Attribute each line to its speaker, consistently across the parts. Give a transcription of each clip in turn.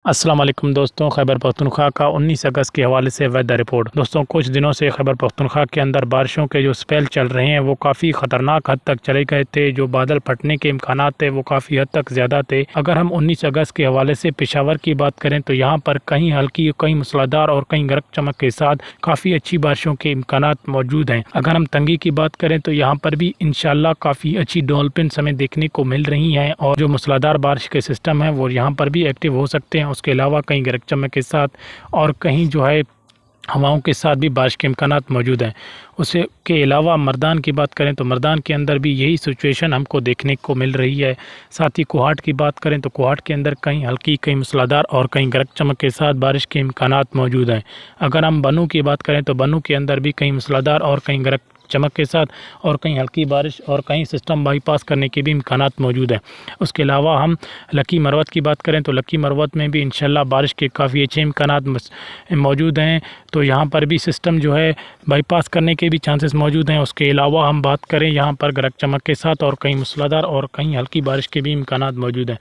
Speaker 1: السلام علیکم دوستوں، خیبر پختونخوا کا 19 اگست کے حوالے سے ویدر رپورٹ۔ دوستوں، کچھ دنوں سے خیبر پختونخوا کے اندر بارشوں کے جو سپیل چل رہے ہیں وہ کافی خطرناک حد تک چلے گئے تھے۔ جو بادل پھٹنے کے امکانات تھے وہ کافی حد تک زیادہ تھے۔ اگر ہم 19 اگست کے حوالے سے پشاور کی بات کریں تو یہاں پر کہیں ہلکی، کہیں موسلادھار اور کہیں گرج چمک کے ساتھ کافی اچھی بارشوں کے امکانات موجود ہیں۔ اگر ہم تنگی کی بات کریں تو یہاں پر بھی انشاءاللہ کافی اچھی ڈولپنس ہمیں دیکھنے کو مل رہی ہیں، اور جو موسلادھار بارش کے سسٹم ہیں وہ یہاں پر بھی ایکٹیو ہو سکتے ہیں۔ اس کے علاوہ کہیں گرج چمک کے ساتھ اور کہیں جو ہے ہواؤں کے ساتھ بھی بارش کے امکانات موجود ہیں۔ اس کے علاوہ مردان کی بات کریں تو مردان کے اندر بھی یہی سچویشن ہم کو دیکھنے کو مل رہی ہے۔ ساتھ ہی کوہاٹ کی بات کریں تو کوہاٹ کے اندر کہیں ہلکی، کہیں موسلادھار اور کہیں گرج چمک کے ساتھ بارش کے امکانات موجود ہیں۔ اگر ہم بنوں کی بات کریں تو بنوں کے اندر بھی کہیں موسلادھار اور کہیں گرج چمک کے ساتھ اور کہیں ہلکی بارش اور کہیں سسٹم بائی پاس کرنے کے بھی امکانات موجود ہیں۔ اس کے علاوہ ہم لکی مروت کی بات کریں تو لکی مروت میں بھی انشاءاللہ بارش کے کافی اچھے امکانات موجود ہیں، تو یہاں پر بھی سسٹم جو ہے بائی پاس کرنے کے بھی چانسز موجود ہیں۔ اس کے علاوہ ہم بات کریں یہاں پر گرج چمک کے ساتھ اور کہیں موسلادھار اور کہیں ہلکی بارش کے بھی امکانات موجود ہیں۔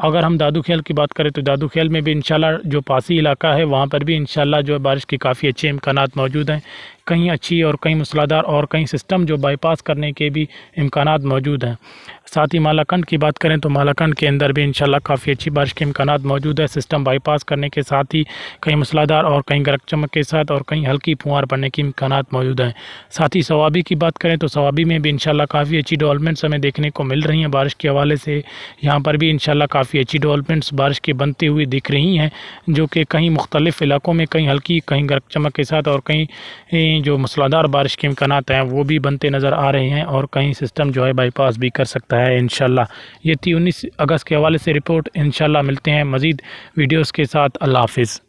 Speaker 1: اگر ہم دادو خیل کی بات کریں تو دادو خیل میں بھی انشاءاللہ جو پاسی علاقہ ہے وہاں پر بھی انشاءاللہ جو بارش کے کافی اچھے امکانات موجود ہیں، کہیں اچھی اور کہیں موسلادھار اور کہیں سسٹم جو بائی پاس کرنے کے بھی امکانات موجود ہیں۔ ساتھ ہی مالاکنڈ کی بات کریں تو مالاکنڈ کے اندر بھی انشاءاللہ کافی اچھی بارش کے امکانات موجود ہے، سسٹم بائی پاس کرنے کے ساتھ ہی کہیں موسلادھار اور کہیں گرج چمک کے ساتھ اور کہیں ہلکی پھوار پڑنے کے امکانات موجود ہیں۔ ساتھ ہی سوابی کی بات کریں تو سوابی میں بھی انشاءاللہ کافی اچھی ڈیولپمنٹس ہمیں دیکھنے کو مل رہی ہیں بارش کے حوالے سے۔ یہاں پر بھی انشاءاللہ کافی اچھی ڈیولپمنٹس بارش کی بنتی ہوئی دکھ رہی ہیں، جو کہ کہیں مختلف علاقوں میں کہیں ہلکی، کہیں گرج چمک کے ساتھ اور کہیں جو موسلادھار بارش کے امکانات ہیں وہ بھی بنتے نظر آ رہے ہیں، اور کہیں سسٹم جو ہے بائی پاس بھی کر سکتا ہے انشاءاللہ۔ یہ تھی 19 اگست کے حوالے سے رپورٹ۔ انشاءاللہ ملتے ہیں مزید ویڈیوز کے ساتھ۔ اللہ حافظ۔